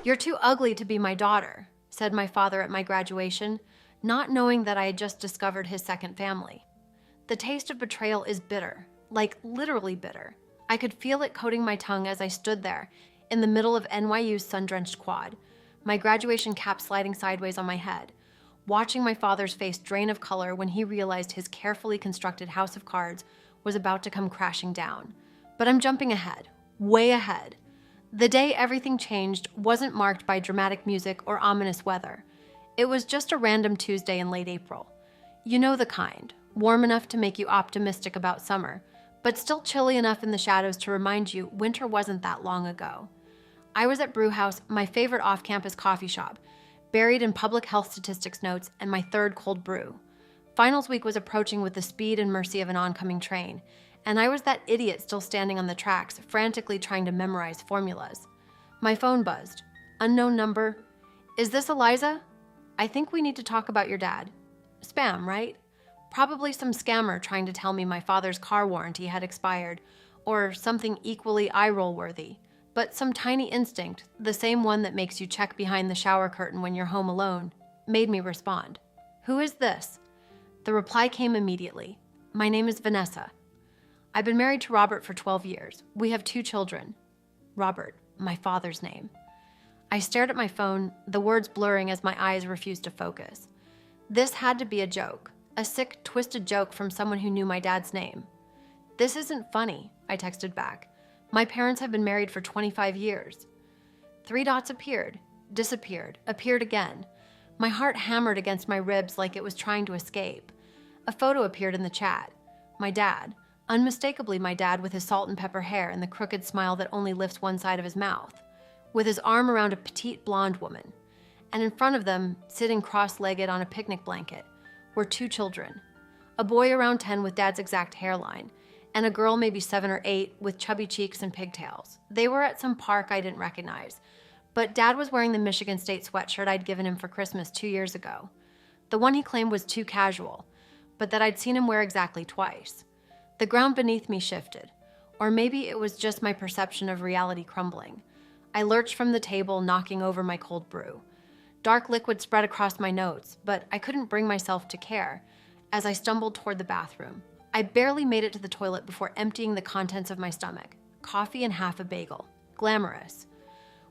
"You're too ugly to be my daughter," said my father at my graduation, not knowing that I had just discovered his second family. The taste of betrayal is bitter, like literally bitter. I could feel it coating my tongue as I stood there in the middle of NYU's sun-drenched quad, my graduation cap sliding sideways on my head, watching my father's face drain of color when he realized his carefully constructed house of cards was about to come crashing down. But I'm jumping ahead, way ahead. The day everything changed wasn't marked by dramatic music or ominous weather. It was just a random Tuesday in late April. You know the kind, warm enough to make you optimistic about summer, but still chilly enough in the shadows to remind you winter wasn't that long ago. I was at Brewhouse, my favorite off-campus coffee shop, buried in public health statistics notes and my third cold brew. Finals week was approaching with the speed and mercy of an oncoming train, and I was that idiot still standing on the tracks, frantically trying to memorize formulas. My phone buzzed. Unknown number. "Is this Eliza? I think we need to talk about your dad." Spam, right? Probably some scammer trying to tell me my father's car warranty had expired, or something equally eye-roll worthy. But some tiny instinct, the same one that makes you check behind the shower curtain when you're home alone, made me respond. "Who is this?" The reply came immediately. "My name is Vanessa. I've been married to Robert for 12 years. We have 2 children. Robert, my father's name." I stared at my phone, the words blurring as my eyes refused to focus. This had to be a joke, a sick, twisted joke from someone who knew my dad's name. "This isn't funny," I texted back. "My parents have been married for 25 years. 3 dots appeared, disappeared, appeared again. My heart hammered against my ribs like it was trying to escape. A photo appeared in the chat. My dad, unmistakably my dad with his salt and pepper hair and the crooked smile that only lifts one side of his mouth, with his arm around a petite blonde woman. And in front of them, sitting cross-legged on a picnic blanket, were 2 children. A boy around 10 with dad's exact hairline, and a girl maybe 7 or 8 with chubby cheeks and pigtails. They were at some park I didn't recognize, but dad was wearing the Michigan State sweatshirt I'd given him for Christmas 2 years ago. The one he claimed was too casual, but that I'd seen him wear exactly twice. The ground beneath me shifted, or maybe it was just my perception of reality crumbling. I lurched from the table, knocking over my cold brew. Dark liquid spread across my notes, but I couldn't bring myself to care as I stumbled toward the bathroom. I barely made it to the toilet before emptying the contents of my stomach. Coffee and half a bagel. Glamorous.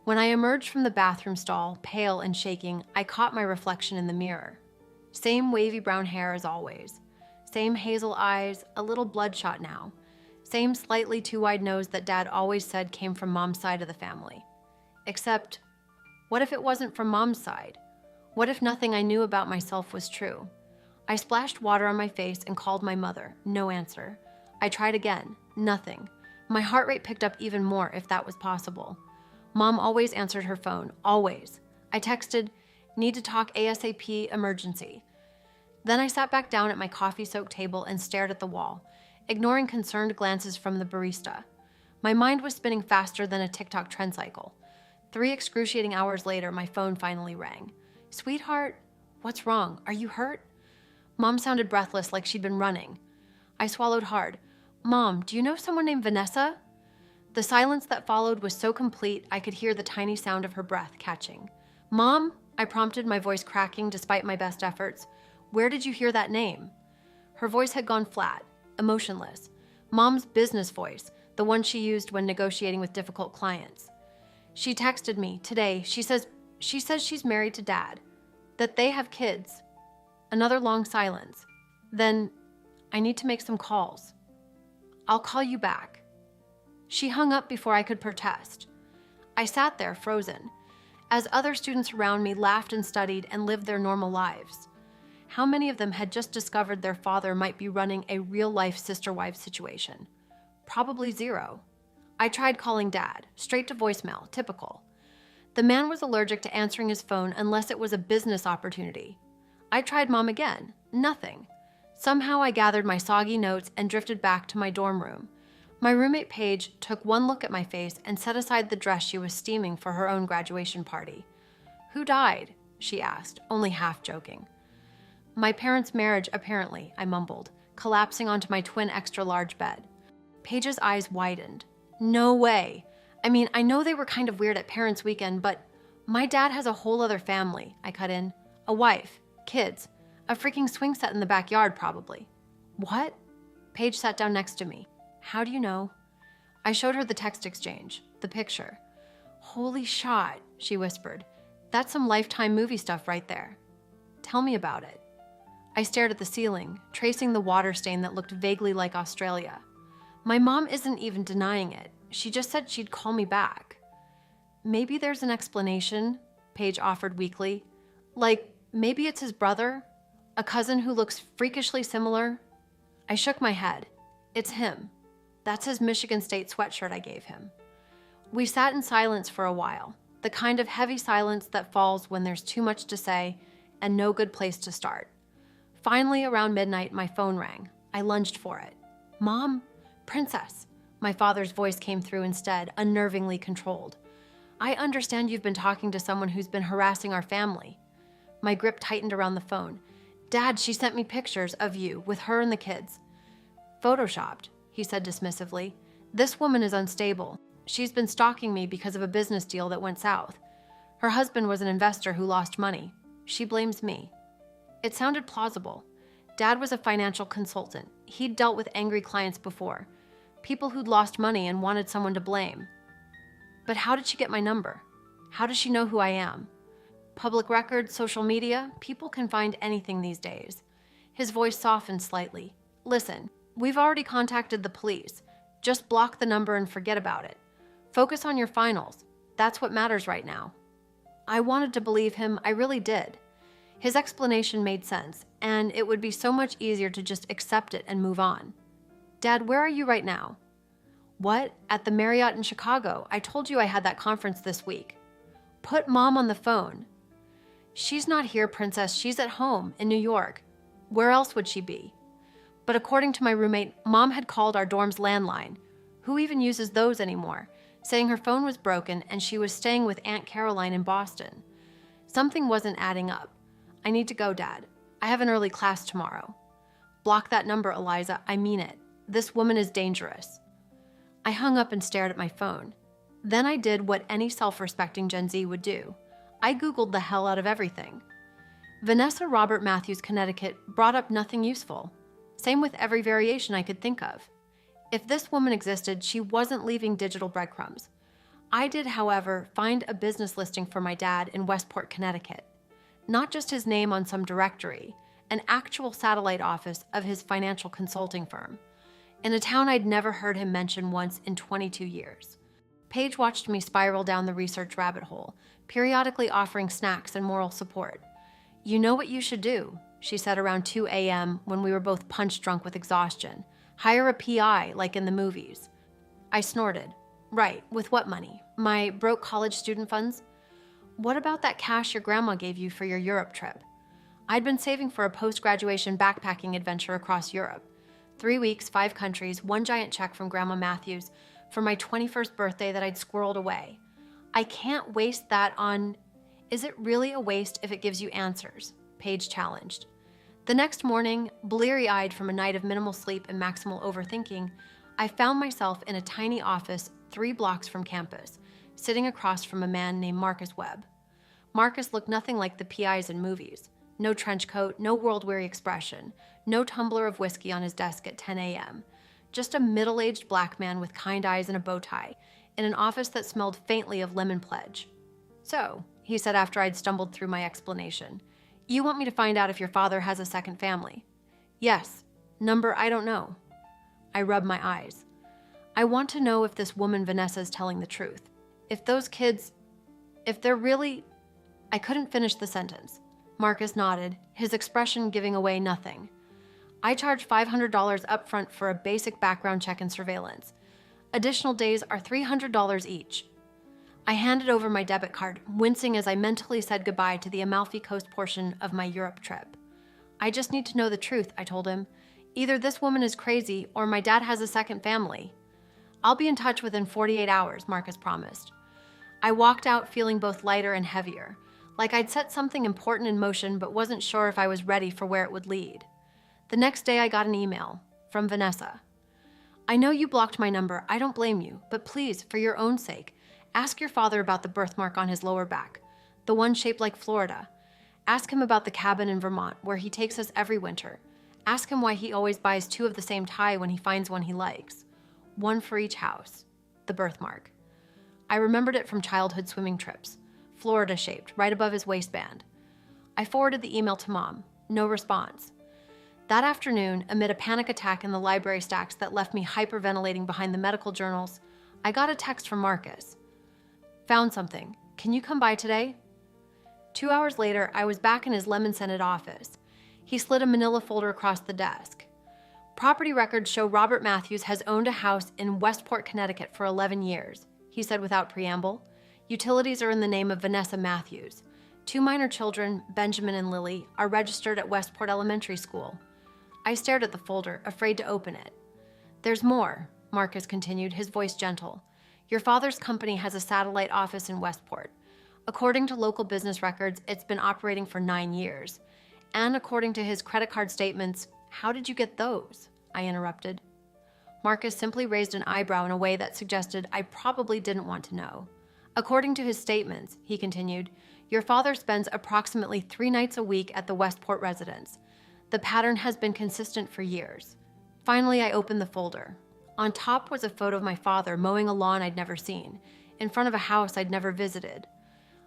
When I emerged from the bathroom stall, pale and shaking, I caught my reflection in the mirror. Same wavy brown hair as always. Same hazel eyes, a little bloodshot now. Same slightly too wide nose that dad always said came from mom's side of the family. Except, what if it wasn't from mom's side? What if nothing I knew about myself was true? I splashed water on my face and called my mother. No answer. I tried again. Nothing. My heart rate picked up even more if that was possible. Mom always answered her phone. Always. I texted, "Need to talk ASAP, emergency." Then I sat back down at my coffee-soaked table and stared at the wall, ignoring concerned glances from the barista. My mind was spinning faster than a TikTok trend cycle. 3 excruciating hours later, my phone finally rang. "Sweetheart, what's wrong? Are you hurt?" Mom sounded breathless, like she'd been running. I swallowed hard. "Mom, do you know someone named Vanessa?" The silence that followed was so complete I could hear the tiny sound of her breath catching. "Mom?" I prompted, my voice cracking despite my best efforts. "Where did you hear that name?" Her voice had gone flat, emotionless. Mom's business voice, the one she used when negotiating with difficult clients. "She texted me today. She says she's married to Dad, that they have kids." Another long silence. Then, "I need to make some calls. I'll call you back." She hung up before I could protest. I sat there, frozen, as other students around me laughed and studied and lived their normal lives. How many of them had just discovered their father might be running a real-life sister-wife situation? Probably 0. I tried calling Dad, straight to voicemail, typical. The man was allergic to answering his phone unless it was a business opportunity. I tried Mom again, nothing. Somehow I gathered my soggy notes and drifted back to my dorm room. My roommate Paige took one look at my face and set aside the dress she was steaming for her own graduation party. "Who died?" she asked, only half joking. "My parents' marriage, apparently," I mumbled, collapsing onto my twin extra-large bed. Paige's eyes widened. "No way. I mean, I know they were kind of weird at Parents' Weekend, but My dad has a whole other family, I cut in. A wife, kids, a freaking swing set in the backyard probably. What? Paige sat down next to me. How do you know? I showed her the text exchange, the picture. Holy shot, she whispered. That's some Lifetime movie stuff right there. Tell me about it. I stared at the ceiling, tracing the water stain that looked vaguely like Australia. My mom isn't even denying it. She just said she'd call me back. Maybe there's an explanation, Paige offered weakly. Like, maybe it's his brother? A cousin who looks freakishly similar? I shook my head. It's him. That's his Michigan State sweatshirt I gave him. We sat in silence for a while, the kind of heavy silence that falls when there's too much to say and no good place to start. Finally, around midnight, my phone rang. I lunged for it. Mom? Princess. My father's voice came through instead, unnervingly controlled. I understand you've been talking to someone who's been harassing our family. My grip tightened around the phone. Dad, she sent me pictures of you with her and the kids. Photoshopped, he said dismissively. This woman is unstable. She's been stalking me because of a business deal that went south. Her husband was an investor who lost money. She blames me. It sounded plausible. Dad was a financial consultant. He'd dealt with angry clients before, people who'd lost money and wanted someone to blame. But how did she get my number? How does she know who I am? Public records, social media, people can find anything these days. His voice softened slightly. Listen, we've already contacted the police. Just block the number and forget about it. Focus on your finals. That's what matters right now. I wanted to believe him, I really did. His explanation made sense, and it would be so much easier to just accept it and move on. Dad, where are you right now? What? At the Marriott in Chicago. I told you I had that conference this week. Put Mom on the phone. She's not here, Princess. She's at home in New York. Where else would she be? But according to my roommate, Mom had called our dorm's landline. Who even uses those anymore? Saying her phone was broken and she was staying with Aunt Caroline in Boston. Something wasn't adding up. I need to go, Dad. I have an early class tomorrow. Block that number, Eliza. I mean it. This woman is dangerous. I hung up and stared at my phone. Then I did what any self-respecting Gen Z would do. I Googled the hell out of everything. Vanessa Robert Matthews, Connecticut brought up nothing useful. Same with every variation I could think of. If this woman existed, she wasn't leaving digital breadcrumbs. I did, however, find a business listing for my dad in Westport, Connecticut. Not just his name on some directory, an actual satellite office of his financial consulting firm, in a town I'd never heard him mention once in 22 years. Paige watched me spiral down the research rabbit hole, periodically offering snacks and moral support. You know what you should do, she said around 2 a.m. when we were both punch drunk with exhaustion. Hire a PI, like in the movies. I snorted. Right, with what money? My broke college student funds? What about that cash your grandma gave you for your Europe trip? I'd been saving for a post-graduation backpacking adventure across Europe. 3 weeks, 5 countries, one giant check from Grandma Matthews for my 21st birthday that I'd squirreled away. I can't waste that on... Is it really a waste if it gives you answers? Paige challenged. The next morning, bleary-eyed from a night of minimal sleep and maximal overthinking, I found myself in a tiny office 3 blocks from campus, sitting across from a man named Marcus Webb. Marcus looked nothing like the PIs in movies. No trench coat, no world-weary expression, no tumbler of whiskey on his desk at 10 a.m. Just a middle-aged black man with kind eyes and a bow tie, in an office that smelled faintly of lemon pledge. So, he said after I'd stumbled through my explanation, you want me to find out if your father has a second family? Yes. Number, I don't know. I rubbed my eyes. I want to know if this woman Vanessa is telling the truth. If those kids, if they're really... I couldn't finish the sentence. Marcus nodded, his expression giving away nothing. I charge $500 up front for a basic background check and surveillance. Additional days are $300 each. I handed over my debit card, wincing as I mentally said goodbye to the Amalfi Coast portion of my Europe trip. I just need to know the truth, I told him. Either this woman is crazy or my dad has a second family. I'll be in touch within 48 hours, Marcus promised. I walked out feeling both lighter and heavier, like I'd set something important in motion but wasn't sure if I was ready for where it would lead. The next day I got an email from Vanessa. I know you blocked my number, I don't blame you, but please, for your own sake, ask your father about the birthmark on his lower back. the one shaped like Florida. Ask him about the cabin in Vermont where he takes us every winter. Ask him why he always buys 2 of the same tie when he finds one he likes. 1 for each house. The birthmark. I remembered it from childhood swimming trips. Florida shaped, right above his waistband. I forwarded the email to Mom. No response. That afternoon, amid a panic attack in the library stacks that left me hyperventilating behind the medical journals, I got a text from Marcus. Found something. Can you come by today? 2 hours later, I was back in his lemon-scented office. He slid a manila folder across the desk. Property records show Robert Matthews has owned a house in Westport, Connecticut for 11 years, he said without preamble. Utilities are in the name of Vanessa Matthews. 2 minor children, Benjamin and Lily, are registered at Westport Elementary School. I stared at the folder, afraid to open it. There's more, Marcus continued, his voice gentle. Your father's company has a satellite office in Westport. According to local business records, it's been operating for 9 years. And according to his credit card statements, how did you get those? I interrupted. Marcus simply raised an eyebrow in a way that suggested I probably didn't want to know. According to his statements, he continued, your father spends approximately 3 nights a week at the Westport residence. The pattern has been consistent for years. Finally, I opened the folder. On top was a photo of my father mowing a lawn I'd never seen, in front of a house I'd never visited.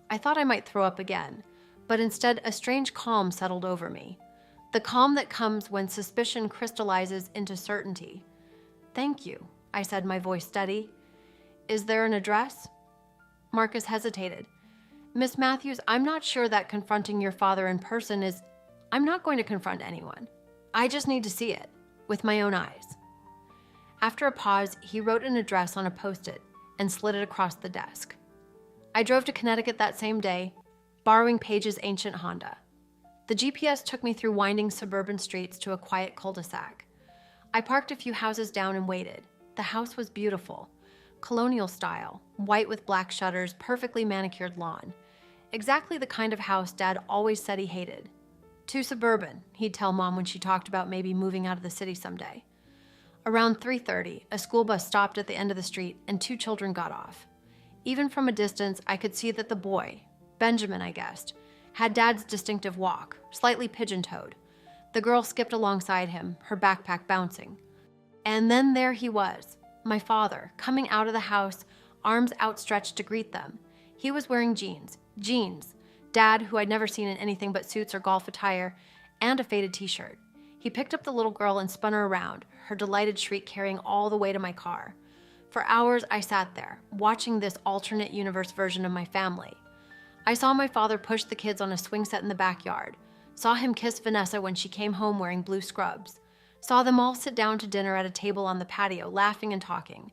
I thought I might throw up again, but instead a strange calm settled over me. The calm that comes when suspicion crystallizes into certainty. Thank you, I said, my voice steady. Is there an address? Marcus hesitated. Miss Matthews, I'm not sure that confronting your father in person is... I'm not going to confront anyone. I just need to see it, with my own eyes. After a pause, he wrote an address on a Post-it and slid it across the desk. I drove to Connecticut that same day, borrowing Paige's ancient Honda. The GPS took me through winding suburban streets to a quiet cul-de-sac. I parked a few houses down and waited. The house was beautiful. Colonial style, white with black shutters, perfectly manicured lawn. Exactly the kind of house Dad always said he hated. Too suburban, he'd tell Mom when she talked about maybe moving out of the city someday. Around 3:30, a school bus stopped at the end of the street and 2 children got off. Even from a distance, I could see that the boy, Benjamin I guessed, had Dad's distinctive walk, slightly pigeon-toed. The girl skipped alongside him, her backpack bouncing. And then there he was, my father, coming out of the house, arms outstretched to greet them. He was wearing jeans. Dad, who I'd never seen in anything but suits or golf attire, and a faded t-shirt. He picked up the little girl and spun her around, her delighted shriek carrying all the way to my car. For hours, I sat there, watching this alternate universe version of my family. I saw my father push the kids on a swing set in the backyard, saw him kiss Vanessa when she came home wearing blue scrubs, saw them all sit down to dinner at a table on the patio, laughing and talking.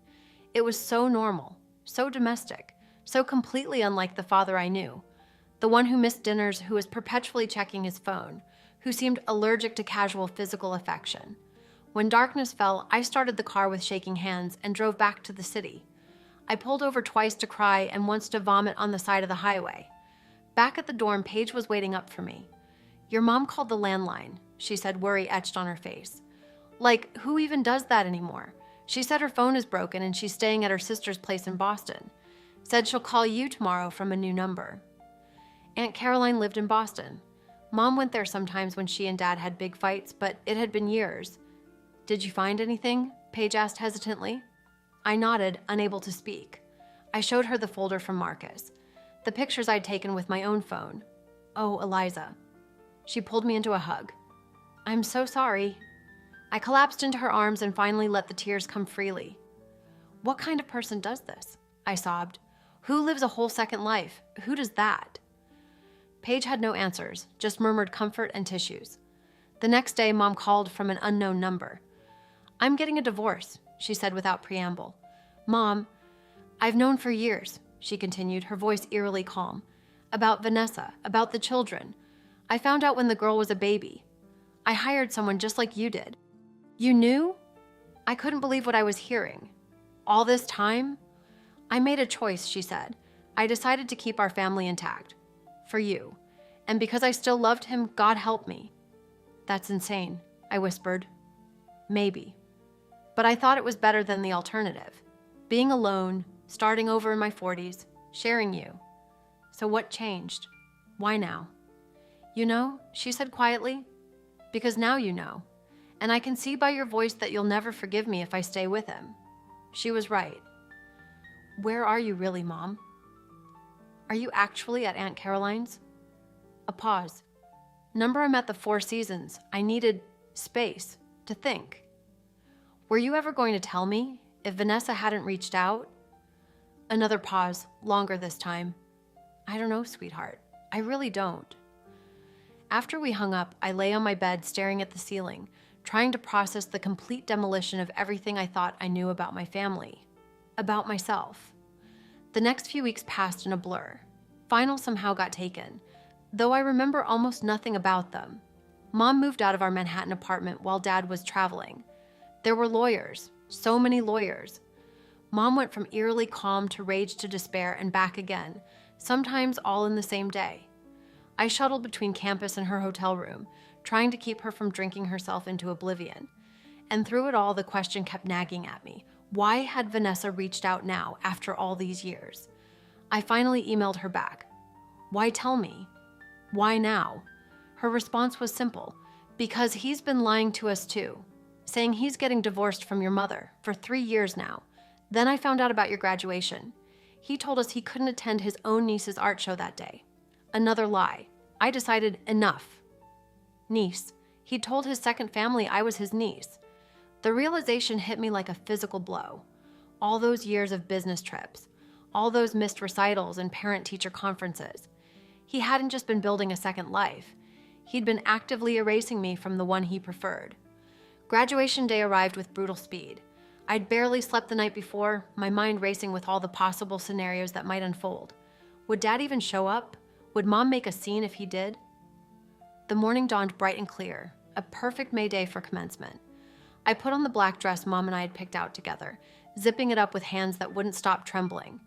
It was so normal, so domestic, so completely unlike the father I knew. The one who missed dinners, who was perpetually checking his phone, who seemed allergic to casual physical affection. When darkness fell, I started the car with shaking hands and drove back to the city. I pulled over twice to cry and once to vomit on the side of the highway. Back at the dorm, Paige was waiting up for me. Your mom called the landline, she said, worry etched on her face. Like, who even does that anymore? She said her phone is broken and she's staying at her sister's place in Boston. Said she'll call you tomorrow from a new number. Aunt Caroline lived in Boston. Mom went there sometimes when she and Dad had big fights, but it had been years. Did you find anything? Paige asked hesitantly. I nodded, unable to speak. I showed her the folder from Marcus, the pictures I'd taken with my own phone. Oh, Eliza. She pulled me into a hug. I'm so sorry. I collapsed into her arms and finally let the tears come freely. What kind of person does this? I sobbed. Who lives a whole second life? Who does that? Paige had no answers, just murmured comfort and tissues. The next day, Mom called from an unknown number. I'm getting a divorce, she said without preamble. Mom, I've known for years, she continued, her voice eerily calm, about Vanessa, about the children. I found out when the girl was a baby. I hired someone just like you did. You knew? I couldn't believe what I was hearing. All this time? I made a choice, she said. I decided to keep our family intact. For you. And because I still loved him, God help me. That's insane, I whispered. Maybe. But I thought it was better than the alternative. Being alone, starting over in my 40s, sharing you. So what changed? Why now? You know, she said quietly, because now you know. And I can see by your voice that you'll never forgive me if I stay with him. She was right. Where are you really, Mom? Are you actually at Aunt Caroline's? A pause. Number I'm at the Four Seasons. I needed space to think. Were you ever going to tell me if Vanessa hadn't reached out? Another pause, longer this time. I don't know, sweetheart. I really don't. After we hung up, I lay on my bed staring at the ceiling, trying to process the complete demolition of everything I thought I knew about my family, about myself. The next few weeks passed in a blur. Finals somehow got taken, though I remember almost nothing about them. Mom moved out of our Manhattan apartment while Dad was traveling. There were lawyers, so many lawyers. Mom went from eerily calm to rage to despair and back again, sometimes all in the same day. I shuttled between campus and her hotel room, trying to keep her from drinking herself into oblivion. And through it all, the question kept nagging at me. Why had Vanessa reached out now after all these years? I finally emailed her back. Why tell me? Why now? Her response was simple. Because he's been lying to us too, saying he's getting divorced from your mother for 3 years now. Then I found out about your graduation. He told us he couldn't attend his own niece's art show that day. Another lie. I decided enough. Niece. He told his second family I was his niece. The realization hit me like a physical blow. All those years of business trips, all those missed recitals and parent-teacher conferences. He hadn't just been building a second life. He'd been actively erasing me from the one he preferred. Graduation day arrived with brutal speed. I'd barely slept the night before, my mind racing with all the possible scenarios that might unfold. Would Dad even show up? Would Mom make a scene if he did? The morning dawned bright and clear, a perfect May day for commencement. I put on the black dress Mom and I had picked out together, zipping it up with hands that wouldn't stop trembling.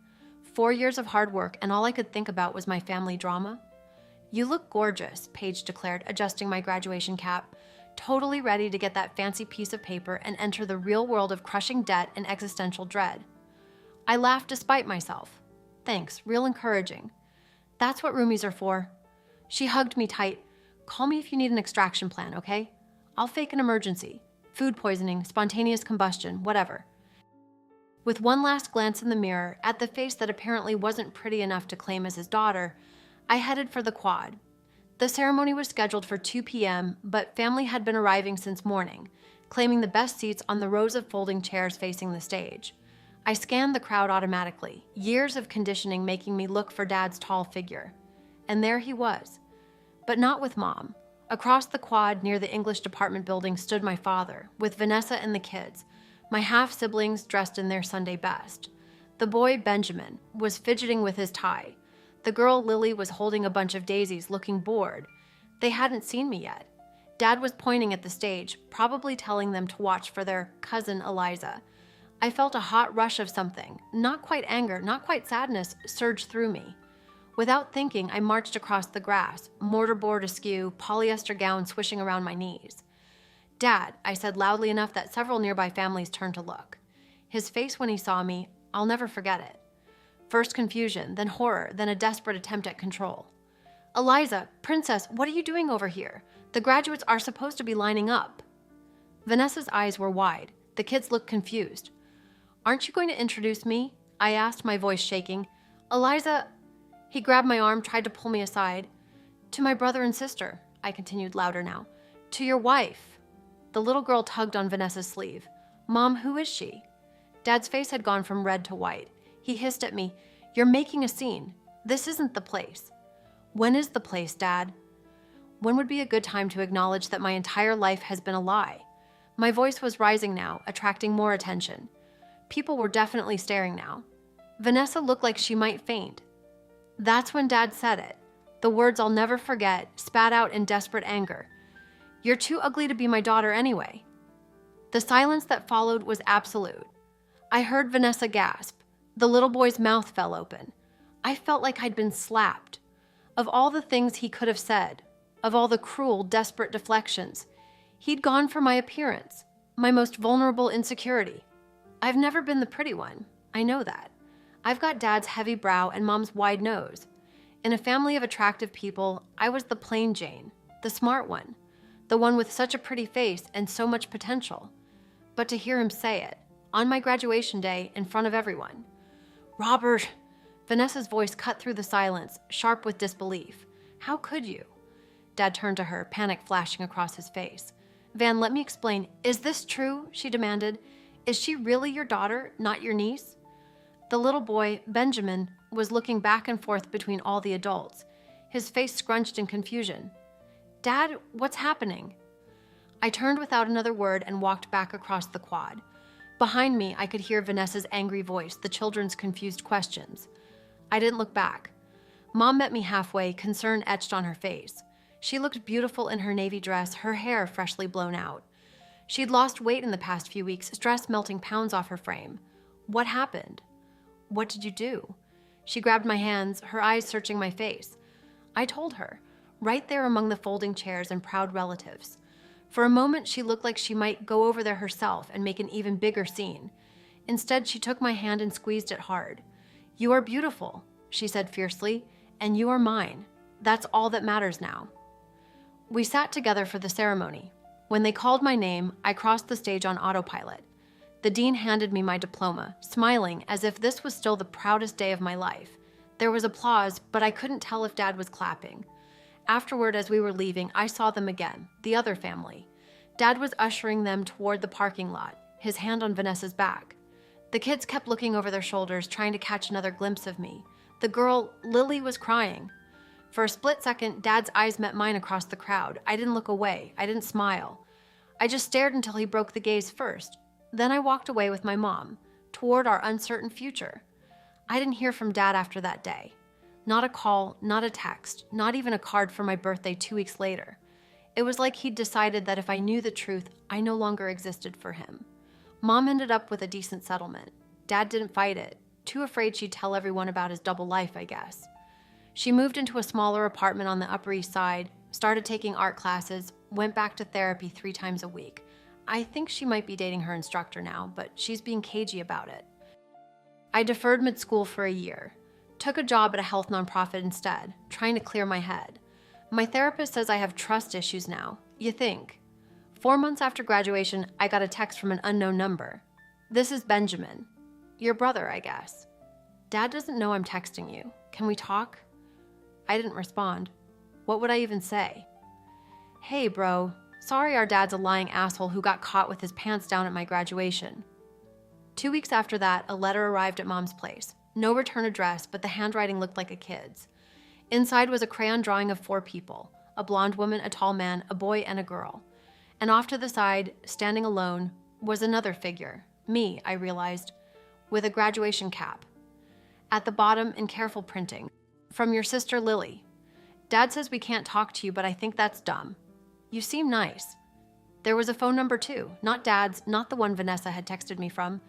4 years of hard work, and all I could think about was my family drama. You look gorgeous, Paige declared, adjusting my graduation cap, totally ready to get that fancy piece of paper and enter the real world of crushing debt and existential dread. I laughed despite myself. Thanks, real encouraging. That's what roomies are for. She hugged me tight. Call me if you need an extraction plan, okay? I'll fake an emergency. Food poisoning, spontaneous combustion, whatever. With one last glance in the mirror at the face that apparently wasn't pretty enough to claim as his daughter, I headed for the quad. The ceremony was scheduled for 2 p.m., but family had been arriving since morning, claiming the best seats on the rows of folding chairs facing the stage. I scanned the crowd automatically, years of conditioning making me look for Dad's tall figure. And there he was. But not with Mom. Across the quad near the English department building stood my father, with Vanessa and the kids, my half-siblings dressed in their Sunday best. The boy, Benjamin, was fidgeting with his tie. The girl, Lily, was holding a bunch of daisies, looking bored. They hadn't seen me yet. Dad was pointing at the stage, probably telling them to watch for their cousin, Eliza. I felt a hot rush of something, not quite anger, not quite sadness, surge through me. Without thinking, I marched across the grass, mortarboard askew, polyester gown swishing around my knees. Dad, I said loudly enough that several nearby families turned to look. His face when he saw me, I'll never forget it. First confusion, then horror, then a desperate attempt at control. Eliza, Princess, what are you doing over here? The graduates are supposed to be lining up. Vanessa's eyes were wide. The kids looked confused. Aren't you going to introduce me? I asked, my voice shaking. Eliza... He grabbed my arm, tried to pull me aside. To my brother and sister, I continued louder now. To your wife. The little girl tugged on Vanessa's sleeve. Mom, who is she? Dad's face had gone from red to white. He hissed at me, You're making a scene. This isn't the place. When is the place, Dad? When would be a good time to acknowledge that my entire life has been a lie? My voice was rising now, attracting more attention. People were definitely staring now. Vanessa looked like she might faint. That's when Dad said it. The words I'll never forget, spat out in desperate anger. You're too ugly to be my daughter anyway. The silence that followed was absolute. I heard Vanessa gasp. The little boy's mouth fell open. I felt like I'd been slapped. Of all the things he could have said, of all the cruel, desperate deflections, he'd gone for my appearance, my most vulnerable insecurity. I've never been the pretty one. I know that. I've got Dad's heavy brow and Mom's wide nose. In a family of attractive people, I was the plain Jane, the smart one, the one with such a pretty face and so much potential. But to hear him say it, on my graduation day in front of everyone. "Robert," Vanessa's voice cut through the silence, sharp with disbelief. "How could you?" Dad turned to her, panic flashing across his face. "Van, let me explain. Is this true?" she demanded. "Is she really your daughter, not your niece?" The little boy, Benjamin, was looking back and forth between all the adults, his face scrunched in confusion. "Dad, what's happening?" I turned without another word and walked back across the quad. Behind me, I could hear Vanessa's angry voice, the children's confused questions. I didn't look back. Mom met me halfway, concern etched on her face. She looked beautiful in her navy dress, her hair freshly blown out. She'd lost weight in the past few weeks, stress melting pounds off her frame. What happened? What did you do? She grabbed my hands, her eyes searching my face. I told her, right there among the folding chairs and proud relatives. For a moment, she looked like she might go over there herself and make an even bigger scene. Instead, she took my hand and squeezed it hard. "You are beautiful," she said fiercely, "and you are mine. That's all that matters now." We sat together for the ceremony. When they called my name, I crossed the stage on autopilot. The dean handed me my diploma, smiling as if this was still the proudest day of my life. There was applause, but I couldn't tell if Dad was clapping. Afterward, as we were leaving, I saw them again, the other family. Dad was ushering them toward the parking lot, his hand on Vanessa's back. The kids kept looking over their shoulders, trying to catch another glimpse of me. The girl, Lily, was crying. For a split second, Dad's eyes met mine across the crowd. I didn't look away. I didn't smile. I just stared until he broke the gaze first. Then I walked away with my mom, toward our uncertain future. I didn't hear from Dad after that day. Not a call, not a text, not even a card for my birthday 2 weeks later. It was like he'd decided that if I knew the truth, I no longer existed for him. Mom ended up with a decent settlement. Dad didn't fight it, too afraid she'd tell everyone about his double life, I guess. She moved into a smaller apartment on the Upper East Side, started taking art classes, went back to therapy 3 times a week. I think she might be dating her instructor now, but she's being cagey about it. I deferred mid-school for a year. Took a job at a health nonprofit instead, trying to clear my head. My therapist says I have trust issues now. You think? 4 months after graduation, I got a text from an unknown number. "This is Benjamin. Your brother, I guess. Dad doesn't know I'm texting you. Can we talk?" I didn't respond. What would I even say? "Hey, bro. Sorry our dad's a lying asshole who got caught with his pants down at my graduation." 2 weeks after that, a letter arrived at Mom's place. No return address, but the handwriting looked like a kid's. Inside was a crayon drawing of 4 people, a blonde woman, a tall man, a boy, and a girl. And off to the side, standing alone, was another figure, me, I realized, with a graduation cap. At the bottom, in careful printing, "From your sister Lily. Dad says we can't talk to you, but I think that's dumb. You seem nice." There was a phone number too, not Dad's, not the one Vanessa had texted me from,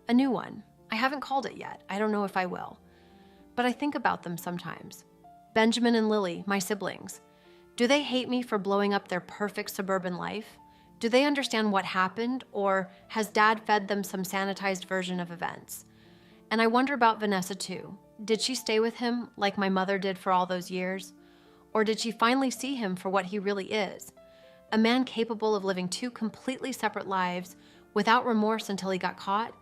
a new one. I haven't called it yet. I don't know if I will. But I think about them sometimes. Benjamin and Lily, my siblings. Do they hate me for blowing up their perfect suburban life? Do they understand what happened, or has Dad fed them some sanitized version of events? And I wonder about Vanessa too. Did she stay with him like my mother did for all those years? Or did she finally see him for what he really is? A man capable of living 2 completely separate lives without remorse until he got caught?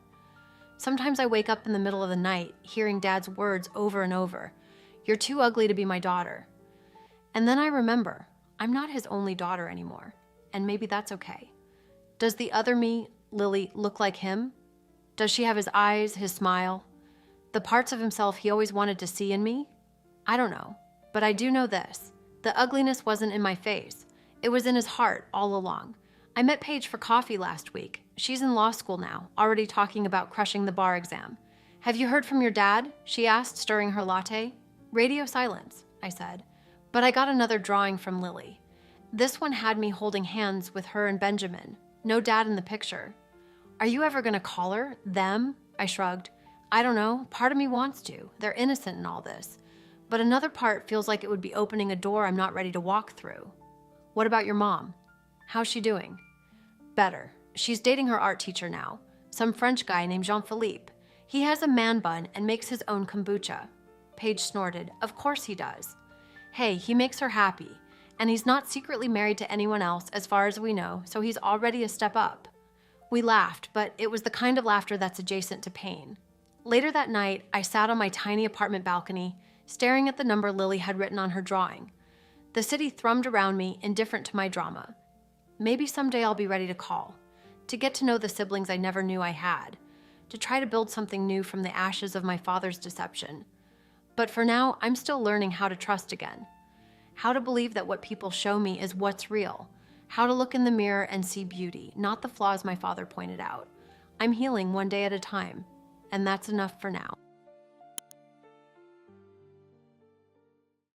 Sometimes I wake up in the middle of the night, hearing Dad's words over and over. "You're too ugly to be my daughter." And then I remember, I'm not his only daughter anymore, and maybe that's okay. Does the other me, Lily, look like him? Does she have his eyes, his smile? The parts of himself he always wanted to see in me? I don't know, but I do know this. The ugliness wasn't in my face. It was in his heart all along. I met Paige for coffee last week. She's in law school now, already talking about crushing the bar exam. "Have you heard from your dad?" she asked, stirring her latte. "Radio silence," I said. But I got another drawing from Lily. This one had me holding hands with her and Benjamin. No Dad in the picture. "Are you ever gonna call her? Them?" I shrugged. "I don't know. Part of me wants to. They're innocent in all this. But another part feels like it would be opening a door I'm not ready to walk through." "What about your mom? How's she doing?" "Better. She's dating her art teacher now, some French guy named Jean-Philippe. He has a man bun and makes his own kombucha." Paige snorted. Of course he does. Hey, he makes her happy. And he's not secretly married to anyone else as far as we know, so he's already a step up. We laughed, but it was the kind of laughter that's adjacent to pain. Later that night, I sat on my tiny apartment balcony, staring at the number Lily had written on her drawing. The city thrummed around me, indifferent to my drama. Maybe someday I'll be ready to call, to get to know the siblings I never knew I had, to try to build something new from the ashes of my father's deception. But for now, I'm still learning how to trust again. How to believe that what people show me is what's real. How to look in the mirror and see beauty, not the flaws my father pointed out. I'm healing one day at a time, and that's enough for now.